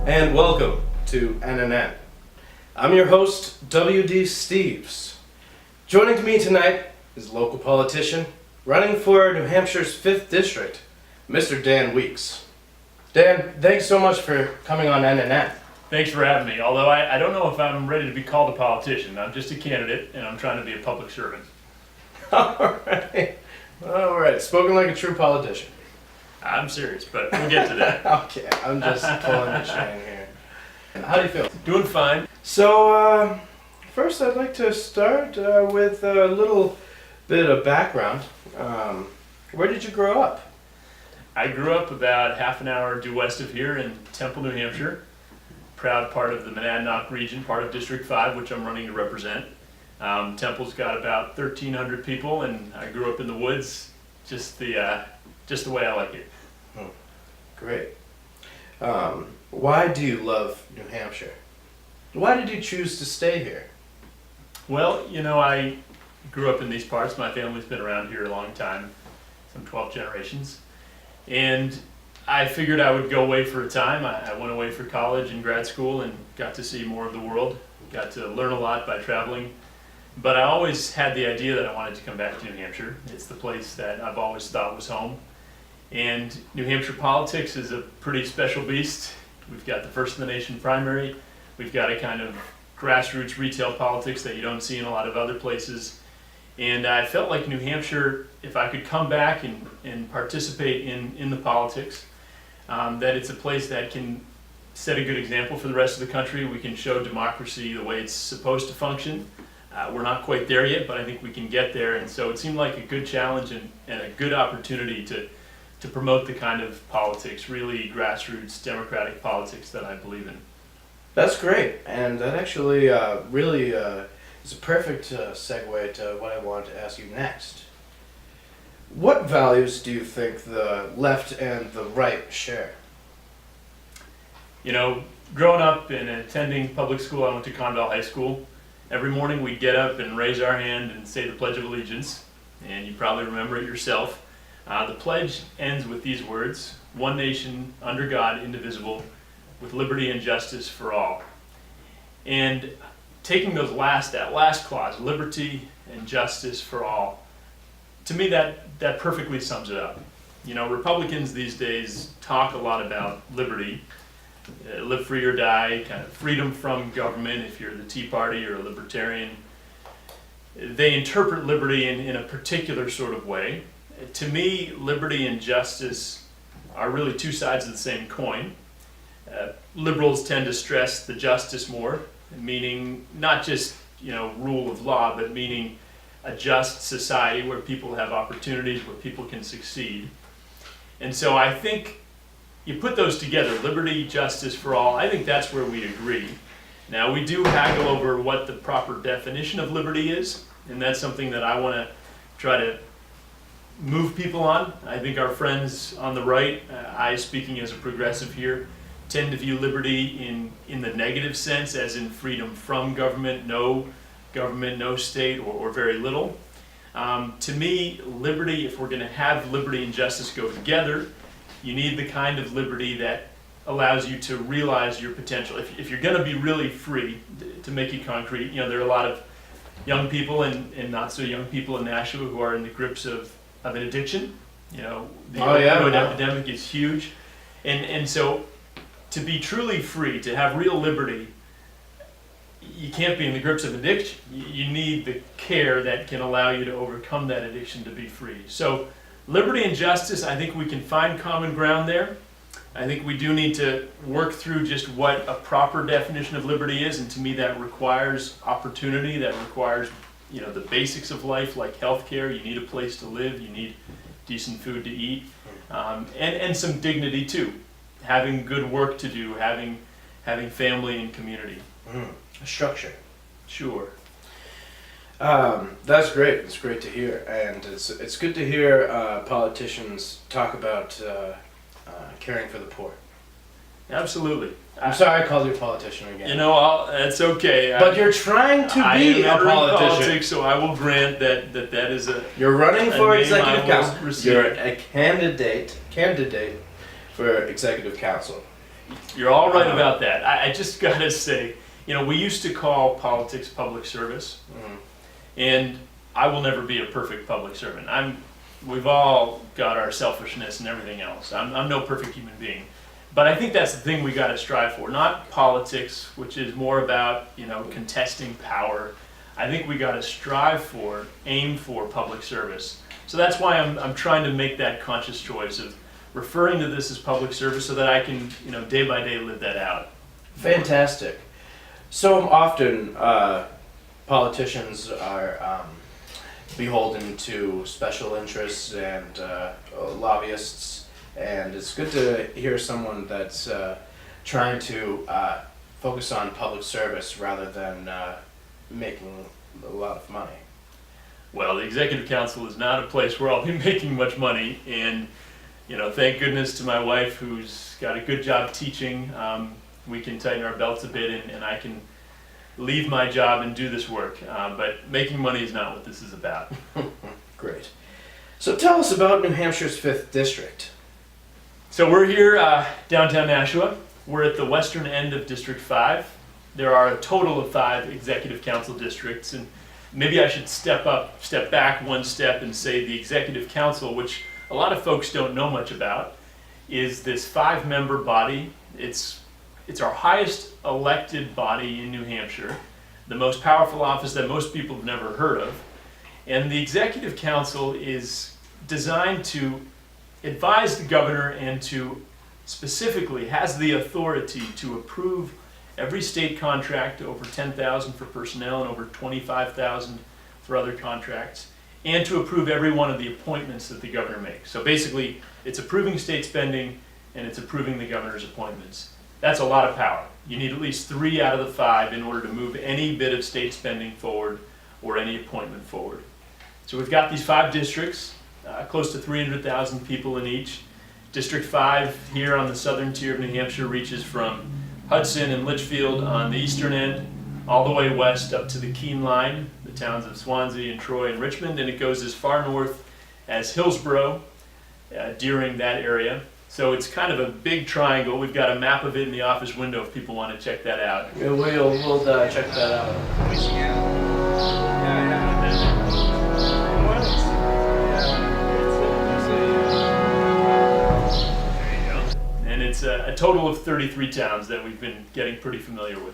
and welcome to NNN. I'm your host, W.D. Steeves. Joining me tonight is local politician running for New Hampshire's 5th District, Mr. Dan Weeks. Dan, thanks so much for coming on NNN. Thanks for having me, although I don't know if I'm ready to be called a politician. I'm just a candidate, and I'm trying to be a public servant. All right, spoken like a true politician. I'm serious, but we'll get to that. Okay, I'm just pulling the chain here. How do you feel? Doing fine. So, first I'd like to start with a little bit of background. Where did you grow up? I grew up about half an hour due west of here in Temple, New Hampshire. Proud part of the Monadnock region, part of District 5, which I'm running to represent. Temple's got about 1,300 people, and I grew up in the woods, just the way I like it. Oh, great. Why do you love New Hampshire? Why did you choose to stay here? Well, I grew up in these parts. My family's been around here a long time, some 12 generations. And I figured I would go away for a time. I went away for college and grad school and got to see more of the world. Got to learn a lot by traveling. But I always had the idea that I wanted to come back to New Hampshire. It's the place that I've always thought was home. And New Hampshire politics is a pretty special beast. We've got the first in the nation primary. We've got a kind of grassroots retail politics that you don't see in a lot of other places. And I felt like New Hampshire, if I could come back and participate in the politics, that it's a place that can set a good example for the rest of the country. We can show democracy the way it's supposed to function. We're not quite there yet, but I think we can get there. And so it seemed like a good challenge and a good opportunity to promote the kind of politics, really grassroots democratic politics that I believe in. That's great, and that actually really is a perfect segue to what I want to ask you next. What values do you think the left and the right share? Growing up and attending public school, I went to Conval High School. Every morning we'd get up and raise our hand and say the Pledge of Allegiance, and you probably remember it yourself. The pledge ends with these words: one nation, under God, indivisible, with liberty and justice for all. And taking that last clause, liberty and justice for all, to me that perfectly sums it up. Republicans these days talk a lot about liberty, live free or die, kind of freedom from government if you're the Tea Party or a libertarian. They interpret liberty in a particular sort of way. To me, liberty and justice are really two sides of the same coin. Liberals tend to stress the justice more, meaning not just rule of law, but meaning a just society where people have opportunities, where people can succeed. And so I think you put those together, liberty, justice for all, I think that's where we agree. Now, we do haggle over what the proper definition of liberty is, and that's something that I want to try to move people on. I think our friends on the right, I speaking as a progressive here, tend to view liberty in the negative sense, as in freedom from government, no state, or very little. To me, liberty, if we're going to have liberty and justice go together, you need the kind of liberty that allows you to realize your potential. If you're going to be really free, to make it concrete, there are a lot of young people and not so young people in Nashua who are in the grips of an addiction. The opioid epidemic is huge. And so to be truly free, to have real liberty, you can't be in the grips of addiction. You need the care that can allow you to overcome that addiction to be free. So liberty and justice, I think we can find common ground there. I think we do need to work through just what a proper definition of liberty is, and to me that requires opportunity, that requires the basics of life, like health care. You need a place to live, you need decent food to eat, and some dignity too. Having good work to do, having family and community. A structure. Sure. That's great. It's great to hear, and it's good to hear politicians talk about caring for the poor. Absolutely. I'm sorry I called you a politician again. It's okay. But you're trying to be a politician. Politics, so I will grant that is a. You're running for executive council. Receive. You're a candidate for executive council. You're all right about that. I just gotta say, we used to call politics public service, and I will never be a perfect public servant. We've all got our selfishness and everything else. I'm no perfect human being. But I think that's the thing we gotta strive for, not politics, which is more about, contesting power. I think we gotta aim for public service. So that's why I'm trying to make that conscious choice of referring to this as public service so that I can, day by day live that out. Fantastic. So often politicians are beholden to special interests and lobbyists, and it's good to hear someone that's trying to focus on public service rather than making a lot of money. Well, the Executive Council is not a place where I'll be making much money, and thank goodness to my wife who's got a good job teaching. We can tighten our belts a bit and I can leave my job and do this work. But making money is not what this is about. Great. So tell us about New Hampshire's 5th District. So we're here downtown Nashua. We're at the western end of District 5. There are a total of 5 Executive Council districts, and maybe I should step back one step and say the Executive Council, which a lot of folks don't know much about, is this 5-member body. It's our highest elected body in New Hampshire, the most powerful office that most people have never heard of. And the Executive Council is designed to advise the governor and to specifically has the authority to approve every state contract over $10,000 for personnel and over $25,000 for other contracts, and to approve every one of the appointments that the governor makes. So basically, it's approving state spending and it's approving the governor's appointments. That's a lot of power. You need at least 3 out of the 5 in order to move any bit of state spending forward or any appointment forward. So we've got these 5 districts, close to 300,000 people in each. District 5 here on the southern tier of New Hampshire reaches from Hudson and Litchfield on the eastern end, all the way west up to the Keene line, the towns of Swansea and Troy and Richmond, and it goes as far north as Hillsborough, Deering, that area. So it's kind of a big triangle. We've got a map of it in the office window if people want to check that out. Yeah, we'll check that out. And it's a total of 33 towns that we've been getting pretty familiar with.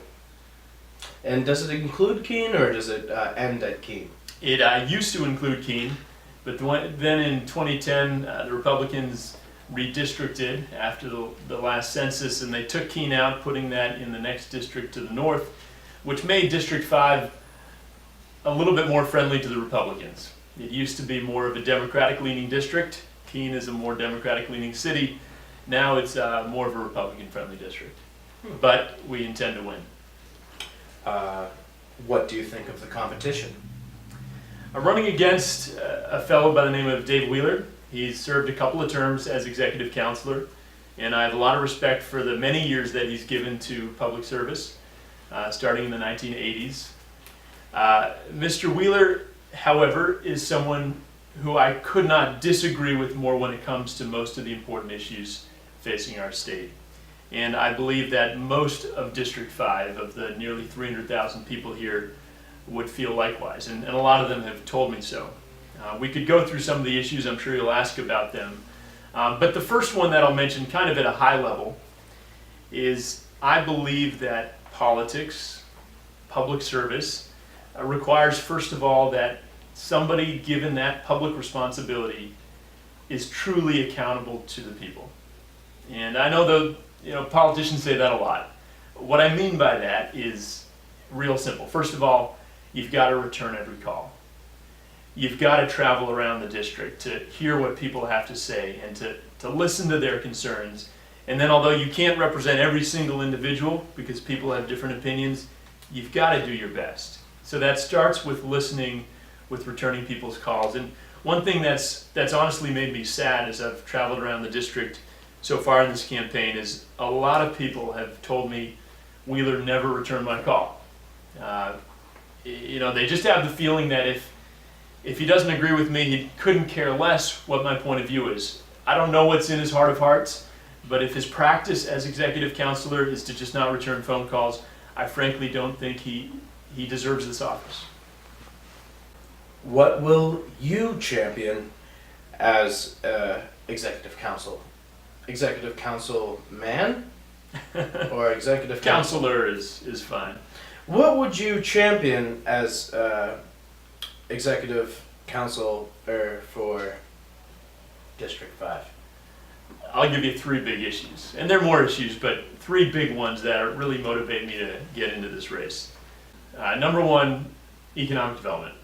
And does it include Keene or does it end at Keene? It used to include Keene, but then in 2010 the Republicans redistricted after the last census, and they took Keene out, putting that in the next district to the north, which made District 5 a little bit more friendly to the Republicans. It used to be more of a Democratic-leaning district. Keene is a more Democratic-leaning city. Now it's more of a Republican-friendly district. But we intend to win. What do you think of the competition? I'm running against a fellow by the name of Dave Wheeler. He's served a couple of terms as executive counselor, and I have a lot of respect for the many years that he's given to public service, starting in the 1980s. Mr. Wheeler, however, is someone who I could not disagree with more when it comes to most of the important issues facing our state. And I believe that most of District 5, of the nearly 300,000 people here, would feel likewise, and a lot of them have told me so. We could go through some of the issues, I'm sure you'll ask about them. But the first one that I'll mention kind of at a high level is I believe that politics, public service, requires first of all that somebody given that public responsibility is truly accountable to the people. And I know politicians say that a lot. What I mean by that is real simple. First of all, you've got to return every call. You've got to travel around the district to hear what people have to say and to listen to their concerns. And then although you can't represent every single individual because people have different opinions, you've got to do your best. So that starts with listening, with returning people's calls. And one thing that's honestly made me sad as I've traveled around the district so far in this campaign is a lot of people have told me Wheeler never returned my call. They just have the feeling that if he doesn't agree with me, he couldn't care less what my point of view is. I don't know what's in his heart of hearts, But if his practice as executive counselor is to just not return phone calls, I frankly don't think he deserves this office. What will you champion as executive council? Executive council man or executive council? Counselor is fine. What would you champion as executive council for District 5? I'll give you three big issues, and there are more issues, but three big ones that really motivate me to get into this race. Number one, economic development.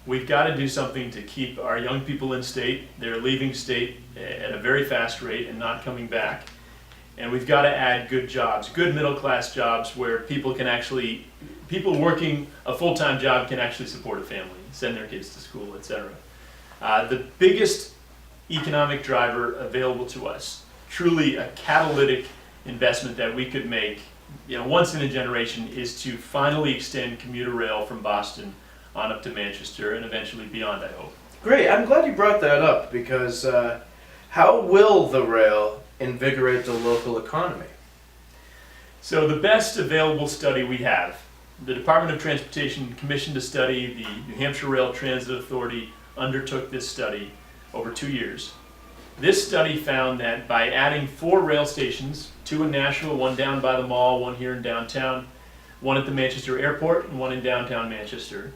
We've got to do something to keep our young people in state. They're leaving state at a very fast rate and not coming back. And we've got to add good jobs, good middle-class jobs where people working a full-time job can actually support a family, send their kids to school, etc. The biggest economic driver available to us, truly a catalytic investment that we could make, once in a generation, is to finally extend commuter rail from Boston on up to Manchester and eventually beyond, I hope. Great, I'm glad you brought that up because how will the rail invigorate the local economy? So the best available study we have, the Department of Transportation commissioned a study, the New Hampshire Rail Transit Authority undertook this study over 2 years. This study found that by adding 4 rail stations, 2 in Nashua, 1 down by the mall, 1 here in downtown, 1 at the Manchester Airport, and 1 in downtown Manchester,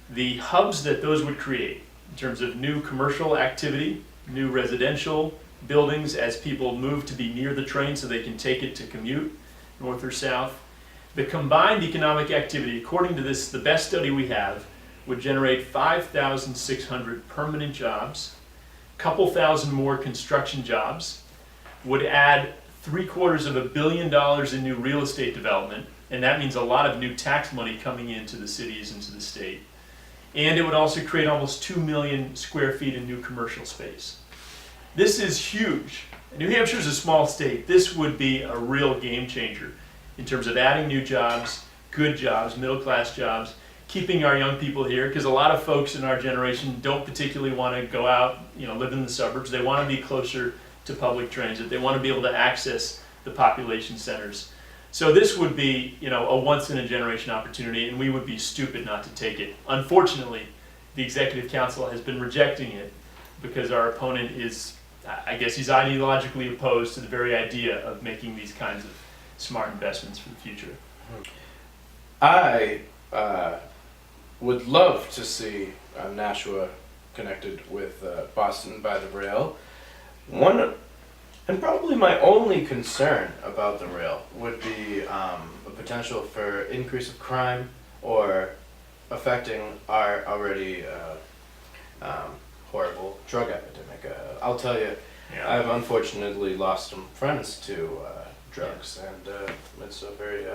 the hubs that those would create in terms of new commercial activity, new residential buildings as people move to be near the train so they can take it to commute north or south, the combined economic activity, according to this, the best study we have, would generate 5,600 permanent jobs, a couple thousand more construction jobs, would add $750 million in new real estate development, and that means a lot of new tax money coming into the cities and to the state. And it would also create almost 2 million square feet in new commercial space. This is huge. New Hampshire is a small state. This would be a real game changer in terms of adding new jobs, good jobs, middle-class jobs, keeping our young people here, because a lot of folks in our generation don't particularly want to go out, live in the suburbs. They want to be closer to public transit. They want to be able to access the population centers. So this would be, a once-in-a-generation opportunity, and we would be stupid not to take it. Unfortunately, the Executive Council has been rejecting it because our opponent is, I guess he's ideologically opposed to the very idea of making these kinds of smart investments for the future. I would love to see Nashua connected with Boston by the rail. One, and probably my only concern about the rail would be a potential for increase of crime or affecting our already horrible drug epidemic. I'll tell you, I've unfortunately lost some friends to drugs, and it's a very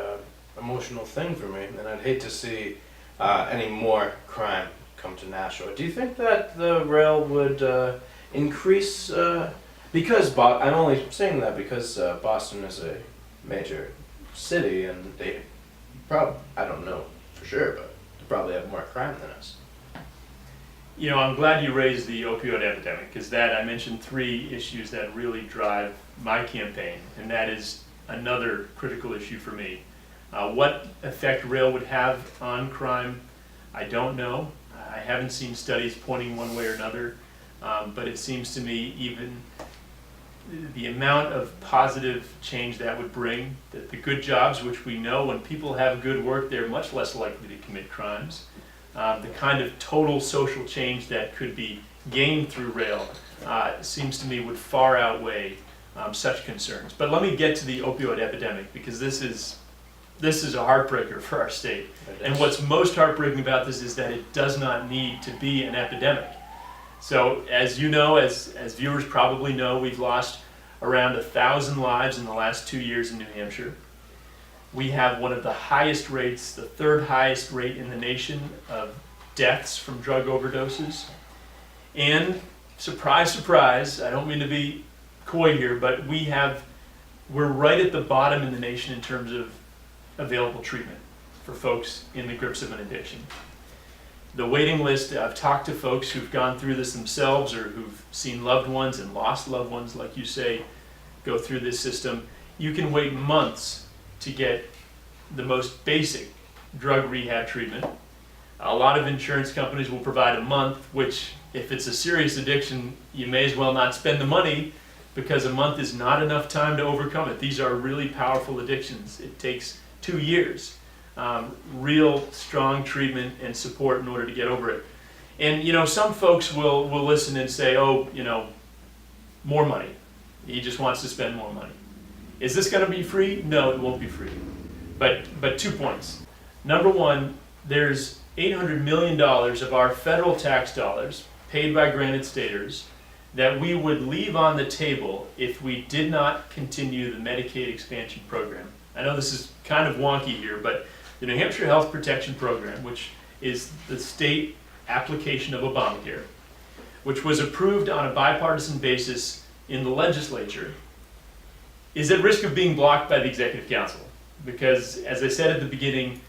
emotional thing for me, and I'd hate to see any more crime come to Nashua. Do you think that the rail would increase, because I'm only saying that because Boston is a major city and they I don't know for sure, but they probably have more crime than us. I'm glad you raised the opioid epidemic, because I mentioned 3 issues that really drive my campaign, and that is another critical issue for me. What effect rail would have on crime, I don't know. I haven't seen studies pointing one way or another, but it seems to me even the amount of positive change that would bring, that the good jobs, which we know when people have good work, they're much less likely to commit crimes. The kind of total social change that could be gained through rail seems to me would far outweigh such concerns. But let me get to the opioid epidemic, because this is a heartbreaker for our state. And what's most heartbreaking about this is that it does not need to be an epidemic. So as you know, as viewers probably know, we've lost around 1,000 lives in the last 2 years in New Hampshire. We have one of the highest rates, the 3rd highest rate in the nation of deaths from drug overdoses. And surprise, surprise, I don't mean to be coy here, but we're right at the bottom in the nation in terms of available treatment for folks in the grips of an addiction. The waiting list, I've talked to folks who've gone through this themselves or who've seen loved ones and lost loved ones, like you say. go through this system, you can wait months to get the most basic drug rehab treatment. A lot of insurance companies will provide a month, which if it's a serious addiction, you may as well not spend the money because a month is not enough time to overcome it. These are really powerful addictions. It takes 2 years, real strong treatment and support in order to get over it. And some folks will listen and say, oh, more money. He just wants to spend more money. Is this going to be free? No, it won't be free. But 2 points. Number one, there's $800 million of our federal tax dollars paid by granted staters that we would leave on the table if we did not continue the Medicaid expansion program. I know this is kind of wonky here, but the New Hampshire Health Protection Program, which is the state application of Obamacare, which was approved on a bipartisan basis in the legislature, is at risk of being blocked by the Executive Council. Because, as I said at the beginning,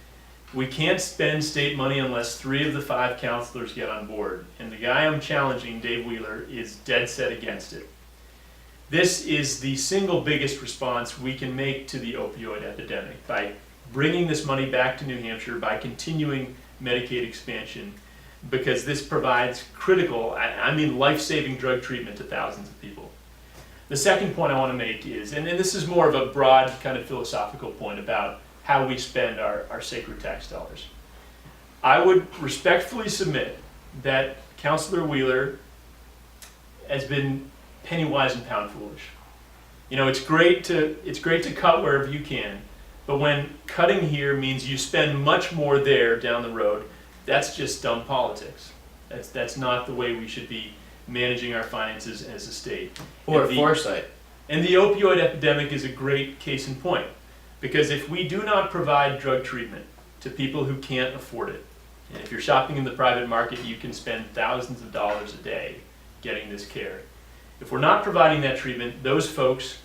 we can't spend state money unless 3 of the 5 councilors get on board. And the guy I'm challenging, Dave Wheeler, is dead set against it. This is the single biggest response we can make to the opioid epidemic, by bringing this money back to New Hampshire, by continuing Medicaid expansion, because this provides critical, I mean life-saving drug treatment to thousands of people. The second point I want to make is, and this is more of a broad kind of philosophical point about how we spend our sacred tax dollars. I would respectfully submit that Councilor Wheeler has been penny wise and pound foolish. It's great to cut wherever you can, but when cutting here means you spend much more there down the road, that's just dumb politics. That's not the way we should be managing our finances as a state. Or foresight. And the opioid epidemic is a great case in point. Because if we do not provide drug treatment to people who can't afford it, and if you're shopping in the private market, you can spend thousands of dollars a day getting this care. If we're not providing that treatment, those folks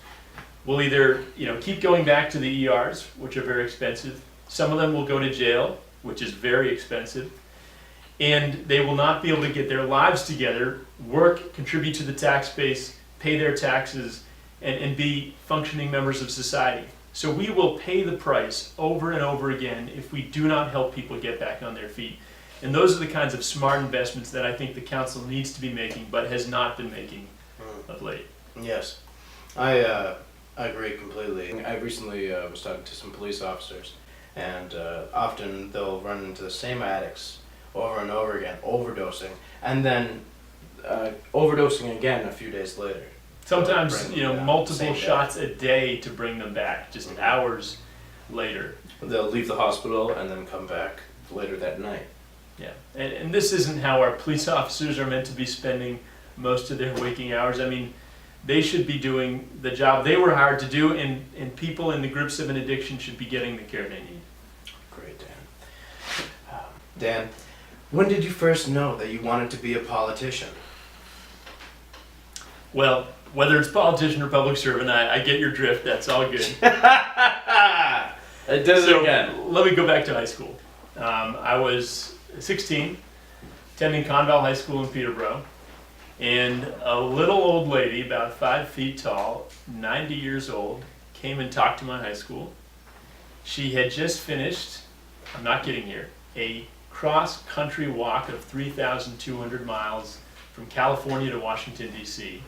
will either keep going back to the ERs, which are very expensive. Some of them will go to jail, which is very expensive. And they will not be able to get their lives together, work, contribute to the tax base, pay their taxes, and be functioning members of society. So we will pay the price over and over again if we do not help people get back on their feet. And those are the kinds of smart investments that I think the council needs to be making, but has not been making of late. Yes, I agree completely. I recently was talking to some police officers, and often they'll run into the same addicts over and over again, overdosing, and then overdosing again a few days later. Sometimes, multiple shots a day to bring them back, just hours later. They'll leave the hospital and then come back later that night. Yeah, and this isn't how our police officers are meant to be spending most of their waking hours. I mean, they should be doing the job they were hired to do, and people in the grips of an addiction should be getting the care they need. Great, Dan. Dan, when did you first know that you wanted to be a politician? Well, whether it's politician or public servant, I get your drift. That's all good. It does it again. Let me go back to high school. I was 16, attending Conval High School in Peterborough, and a little old lady, about 5 feet tall, 90 years old, came and talked to my high school. She had just finished, I'm not kidding here, a cross-country walk of 3,200 miles from California to Washington, D.C.,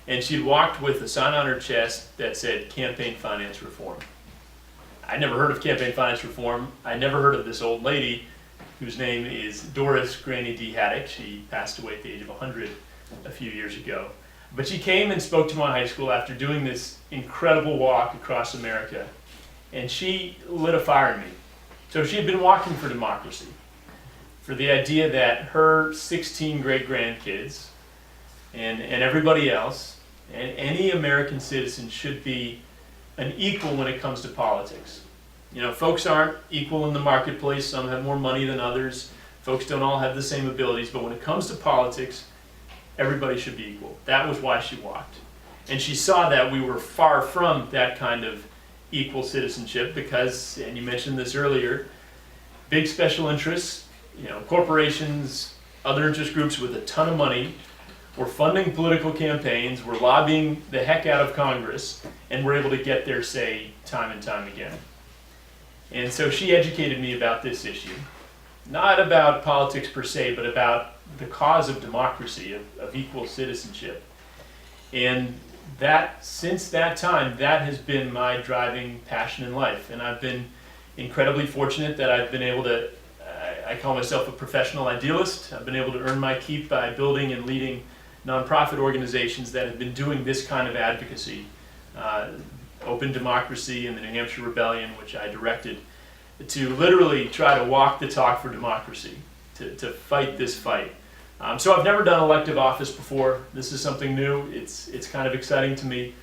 and she'd walked with a sign on her chest that said campaign finance reform. I never heard of campaign finance reform. I never heard of this old lady whose name is Doris Granny D. Haddock. She passed away at the age of 100 a few years ago. But she came and spoke to my high school after doing this incredible walk across America, and she lit a fire in me. So she had been walking for democracy, for the idea that her 16 great-grandkids and everybody else, and any American citizen, should be an equal when it comes to politics. Folks aren't equal in the marketplace. Some have more money than others. Folks don't all have the same abilities, but when it comes to politics, everybody should be equal. That was why she walked. And she saw that we were far from that kind of equal citizenship because, and you mentioned this earlier, big special interests, corporations, other interest groups with a ton of money We're funding political campaigns, we're lobbying the heck out of Congress, and we're able to get their say time and time again. And so she educated me about this issue. Not about politics per se, but about the cause of democracy, of equal citizenship. And that, since that time, that has been my driving passion in life. And I've been incredibly fortunate that I've been able to, I call myself a professional idealist. I've been able to earn my keep by building and leading nonprofit organizations that have been doing this kind of advocacy. Open Democracy and the New Hampshire Rebellion, which I directed, to literally try to walk the talk for democracy, to fight this fight. So I've never done elective office before. This is something new. It's kind of exciting to me.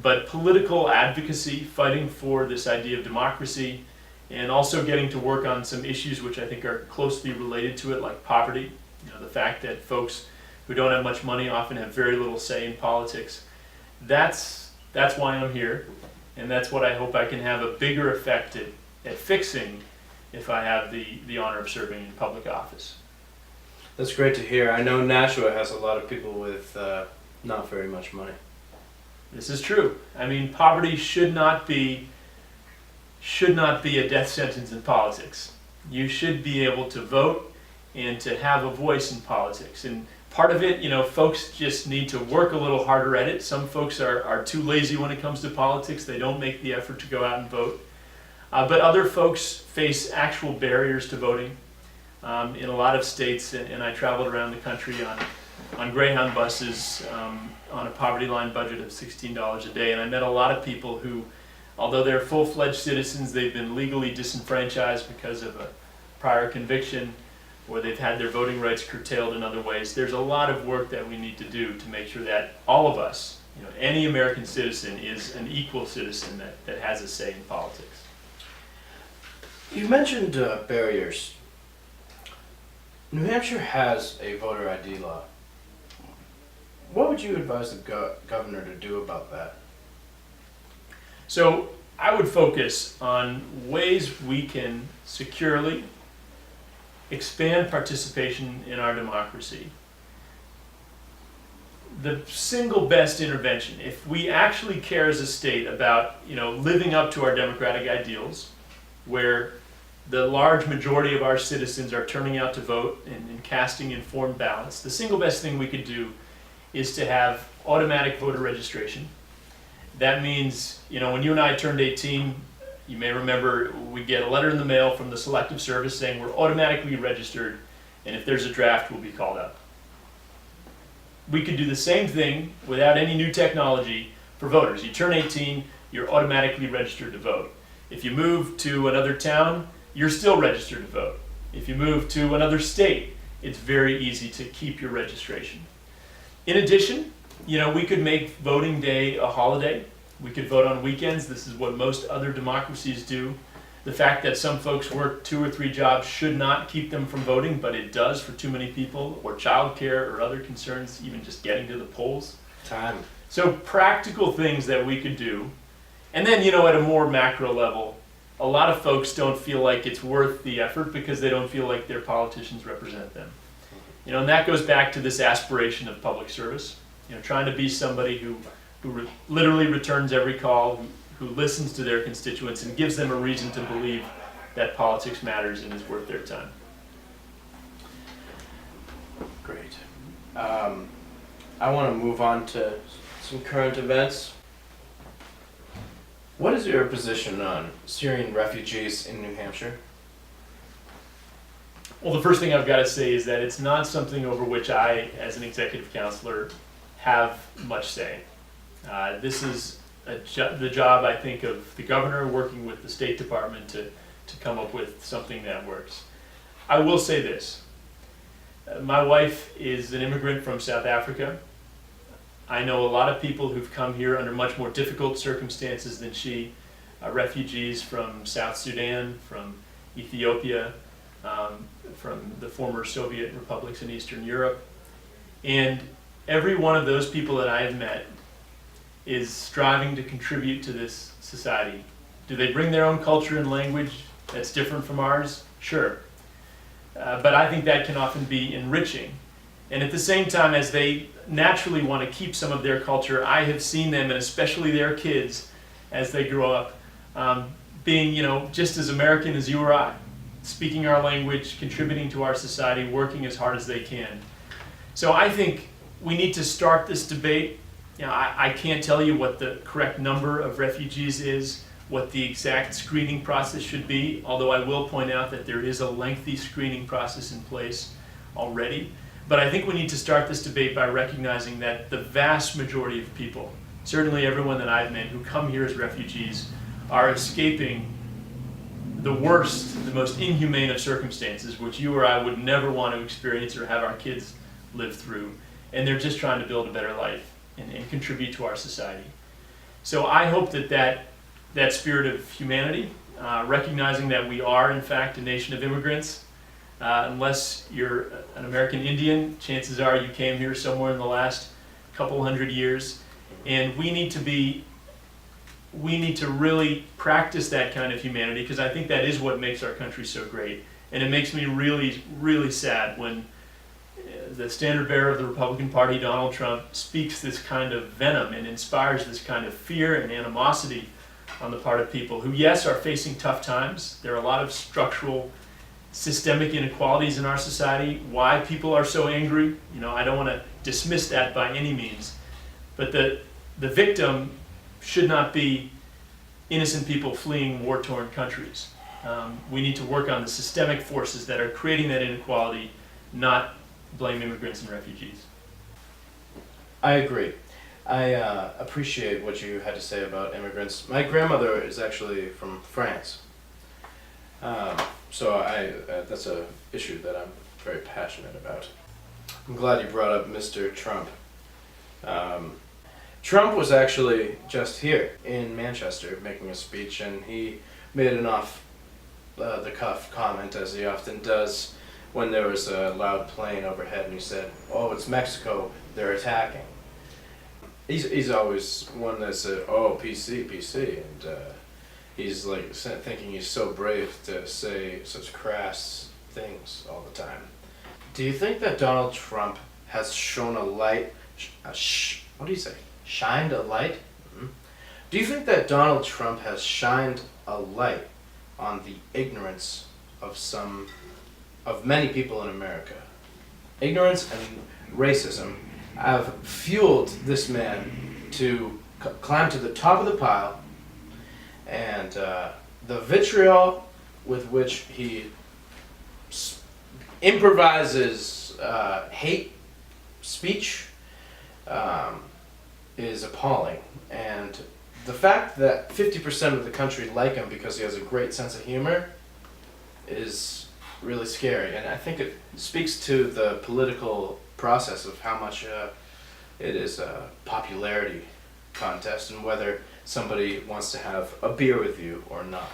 But political advocacy, fighting for this idea of democracy, and also getting to work on some issues which I think are closely related to it, like poverty. You know, the fact that folks who don't have much money often have very little say in politics. That's why I'm here, and that's what I hope I can have a bigger effect at fixing if I have the honor of serving in public office. That's great to hear. I know Nashua has a lot of people with not very much money. This is true. I mean, poverty should not be a death sentence in politics. You should be able to vote and to have a voice in politics. And part of it, you know, folks just need to work a little harder at it. Some folks are too lazy when it comes to politics. They don't make the effort to go out and vote. But other folks face actual barriers to voting. In a lot of states, and I traveled around the country on Greyhound buses on a poverty line budget of $16 a day, and I met a lot of people who, although they're full-fledged citizens, they've been legally disenfranchised because of a prior conviction, or they've had their voting rights curtailed in other ways. There's a lot of work that we need to do to make sure that all of us, you know, any American citizen is an equal citizen that has a say in politics. You mentioned barriers. New Hampshire has a voter ID law. What would you advise the governor to do about that? So I would focus on ways we can securely expand participation in our democracy. The single best intervention, if we actually care as a state about, you know, living up to our democratic ideals, where the large majority of our citizens are turning out to vote and casting informed ballots, the single best thing we could do is to have automatic voter registration. That means, you know, when you and I turned 18, you may remember we get a letter in the mail from the Selective Service saying we're automatically registered, and if there's a draft, we'll be called up. We could do the same thing without any new technology for voters. You turn 18, you're automatically registered to vote. If you move to another town, you're still registered to vote. If you move to another state, it's very easy to keep your registration. In addition, you know, we could make voting day a holiday. We could vote on weekends. This is what most other democracies do. The fact that some folks work 2 or 3 jobs should not keep them from voting, but it does for too many people, or childcare or other concerns, even just getting to the polls. Time. So practical things that we could do. And then, you know, at a more macro level, a lot of folks don't feel like it's worth the effort because they don't feel like their politicians represent them. You know, and that goes back to this aspiration of public service. You know, trying to be somebody who literally returns every call, who listens to their constituents and gives them a reason to believe that politics matters and is worth their time. Great. I want to move on to some current events. What is your position on Syrian refugees in New Hampshire? Well, the first thing I've got to say is that it's not something over which I, as an executive counselor, have much say. This is the job, I think, of the governor working with the State Department to come up with something that works. I will say this. My wife is an immigrant from South Africa. I know a lot of people who've come here under much more difficult circumstances than she, refugees from South Sudan, from Ethiopia, from the former Soviet republics in Eastern Europe. And every one of those people that I have met is striving to contribute to this society. Do they bring their own culture and language that's different from ours? Sure. But I think that can often be enriching. And at the same time, as they naturally want to keep some of their culture. I have seen them, and especially their kids, as they grow up, being, just as American as you or I, speaking our language, contributing to our society, working as hard as they can. So I think we need to start this debate. I can't tell you what the correct number of refugees is, what the exact screening process should be, although I will point out that there is a lengthy screening process in place already. But I think we need to start this debate by recognizing that the vast majority of people, certainly everyone that I've met who come here as refugees, are escaping the worst, the most inhumane of circumstances, which you or I would never want to experience or have our kids live through. And they're just trying to build a better life and contribute to our society. So I hope that spirit of humanity, recognizing that we are in fact a nation of immigrants. Unless you're an American Indian, chances are you came here somewhere in the last couple hundred years. And we need to really practice that kind of humanity, because I think that is what makes our country so great. And it makes me really, really sad when the standard bearer of the Republican Party, Donald Trump, speaks this kind of venom and inspires this kind of fear and animosity on the part of people who, yes, are facing tough times. There are a lot of structural, systemic inequalities in our society. Why people are so angry, I don't want to dismiss that by any means. But the victim should not be innocent people fleeing war-torn countries. We need to work on the systemic forces that are creating that inequality, not blame immigrants and refugees. I agree. I appreciate what you had to say about immigrants. My grandmother is actually from France. So that's an issue that I'm very passionate about. I'm glad you brought up Mr. Trump. Trump was actually just here in Manchester making a speech, and he made an off-the-cuff comment, as he often does, when there was a loud plane overhead, and he said, "Oh, it's Mexico, they're attacking." He's always one that said, "Oh, PC, PC," and he's like thinking he's so brave to say such crass things all the time. Do you think that Donald Trump has shone a light? What do you say? Shined a light? Mm-hmm. Do you think that Donald Trump has shined a light on the ignorance of many people in America? Ignorance and racism have fueled this man to climb to the top of the pile, and the vitriol with which he improvises hate speech is appalling. And the fact that 50% of the country like him because he has a great sense of humor is really scary, and I think it speaks to the political process of how much it is a popularity contest and whether somebody wants to have a beer with you or not.